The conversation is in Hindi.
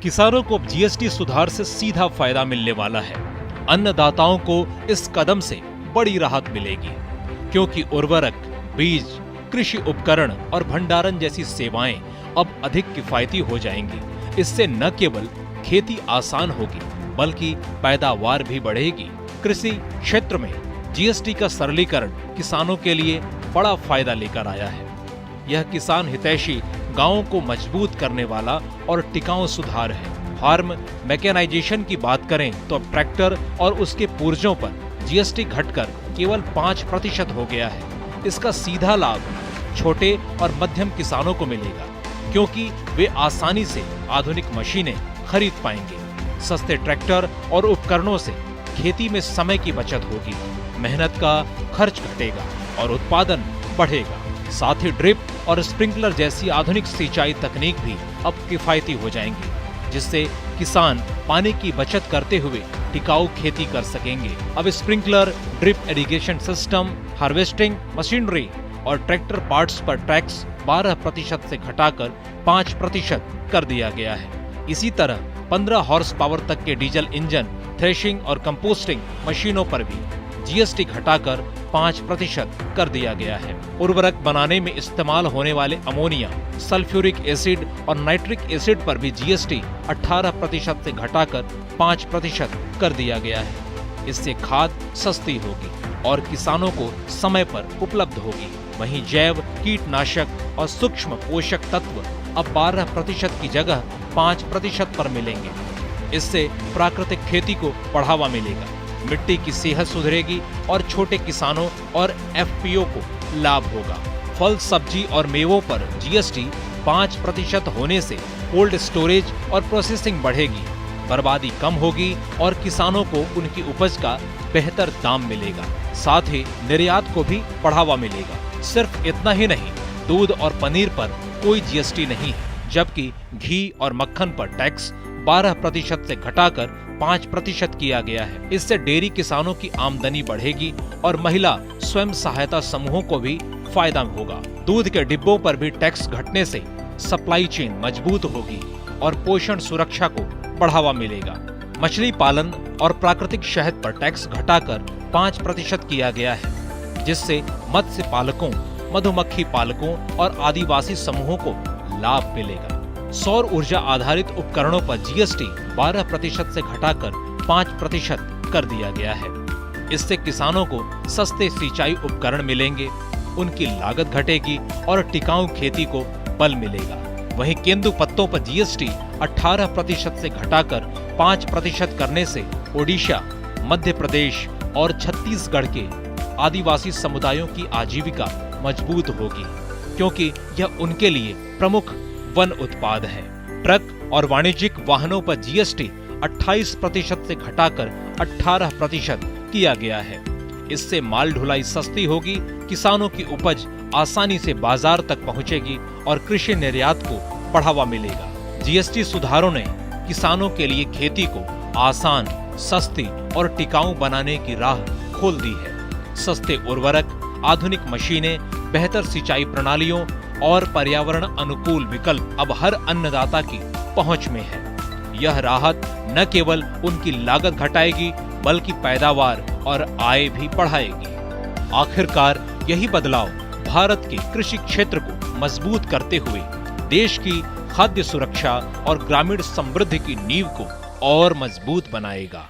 किसानों को अब जीएसटी सुधार से सीधा फायदा मिलने वाला है। अन्नदाताओं को इस कदम से बड़ी राहत मिलेगी, क्योंकि उर्वरक, बीज, कृषि उपकरण और भंडारण जैसी सेवाएं अब अधिक किफायती हो जाएंगी। इससे न केवल खेती आसान होगी, बल्कि पैदावार भी बढ़ेगी। कृषि क्षेत्र में जीएसटी का सरलीकरण किसानों के लिए बड़ा फायदा लेकर आया है। यह किसान हितैषी, गांवों को मजबूत करने वाला और टिकाऊ सुधार है। फार्म मैकेनाइजेशन की बात करें तो अब ट्रैक्टर और उसके पुर्जों पर जीएसटी घटकर केवल 5% हो गया है। इसका सीधा लाभ छोटे और मध्यम किसानों को मिलेगा, क्योंकि वे आसानी से आधुनिक मशीनें खरीद पाएंगे। सस्ते ट्रैक्टर और उपकरणों से खेती में समय की बचत होगी, मेहनत का खर्च घटेगा और उत्पादन बढ़ेगा। साथ ही ड्रिप और स्प्रिंकलर जैसी आधुनिक सिंचाई तकनीक भी अब किफायती हो जाएंगी, जिससे किसान पानी की बचत करते हुए टिकाऊ खेती कर सकेंगे। अब sprinkler, drip irrigation system, harvesting machinery और ट्रैक्टर पार्ट्स पर टैक्स 12% से घटाकर 5% कर दिया गया है। इसी तरह 15 हॉर्स पावर तक के डीजल इंजन, थ्रेशिंग और कंपोस्टिंग मशीनों पर भी जीएसटी घटाकर 5% कर दिया गया है। उर्वरक बनाने में इस्तेमाल होने वाले अमोनिया, सल्फ्यूरिक एसिड और नाइट्रिक एसिड पर भी जीएसटी 18% से घटाकर 5% कर दिया गया है। इससे खाद सस्ती होगी और किसानों को समय पर उपलब्ध होगी। वहीं जैव, कीटनाशक और सूक्ष्म पोषक तत्व अब 12% की जगह 5% पर मिलेंगे। इससे प्राकृतिक खेती को बढ़ावा मिलेगा, मिट्टी की सेहत सुधरेगी और छोटे किसानों और एफपीओ को लाभ होगा। फल, सब्जी और मेवों पर जीएसटी 5% होने से कोल्ड स्टोरेज और प्रोसेसिंग बढ़ेगी, बर्बादी कम होगी और किसानों को उनकी उपज का बेहतर दाम मिलेगा। साथ ही निर्यात को भी बढ़ावा मिलेगा। सिर्फ इतना ही नहीं, दूध और पनीर पर कोई जीएसटी नहीं है, जबकि घी और मक्खन पर टैक्स 12% से घटाकर 5% किया गया है। इससे डेयरी किसानों की आमदनी बढ़ेगी और महिला स्वयं सहायता समूहों को भी फायदा होगा। दूध के डिब्बों पर भी टैक्स घटने से सप्लाई चेन मजबूत होगी और पोषण सुरक्षा को बढ़ावा मिलेगा। मछली पालन और प्राकृतिक शहद पर टैक्स घटाकर 5% किया गया है, जिससे मत्स्य पालकों, मधुमक्खी पालकों और आदिवासी समूहों को लाभ मिलेगा। सौर ऊर्जा आधारित उपकरणों पर जीएसटी 12% से घटाकर 5% कर दिया गया है। इससे किसानों को सस्ते सिंचाई उपकरण मिलेंगे, उनकी लागत घटेगी और टिकाऊ खेती को बल मिलेगा। वहीं केंदु पत्तों पर जीएसटी 18% से घटाकर 5% करने से ओडिशा, मध्य प्रदेश और छत्तीसगढ़ के आदिवासी समुदायों की आजीविका मजबूत होगी, क्योंकि यह उनके लिए प्रमुख वन उत्पाद है। ट्रक और वाणिज्यिक वाहनों पर जीएसटी 28% से घटाकर 18% किया गया है। इससे माल ढुलाई सस्ती होगी, किसानों की उपज आसानी से बाजार तक पहुंचेगी और कृषि निर्यात को बढ़ावा मिलेगा। जीएसटी सुधारों ने किसानों के लिए खेती को आसान, सस्ती और टिकाऊ बनाने की राह खोल दी है। सस्ते उर्वरक, आधुनिक मशीनें, बेहतर सिंचाई प्रणालियों और पर्यावरण अनुकूल विकल्प अब हर अन्नदाता की पहुंच में है। यह राहत न केवल उनकी लागत घटाएगी, बल्कि पैदावार और आय भी बढ़ाएगी। आखिरकार यही बदलाव भारत के कृषि क्षेत्र को मजबूत करते हुए देश की खाद्य सुरक्षा और ग्रामीण समृद्धि की नींव को और मजबूत बनाएगा।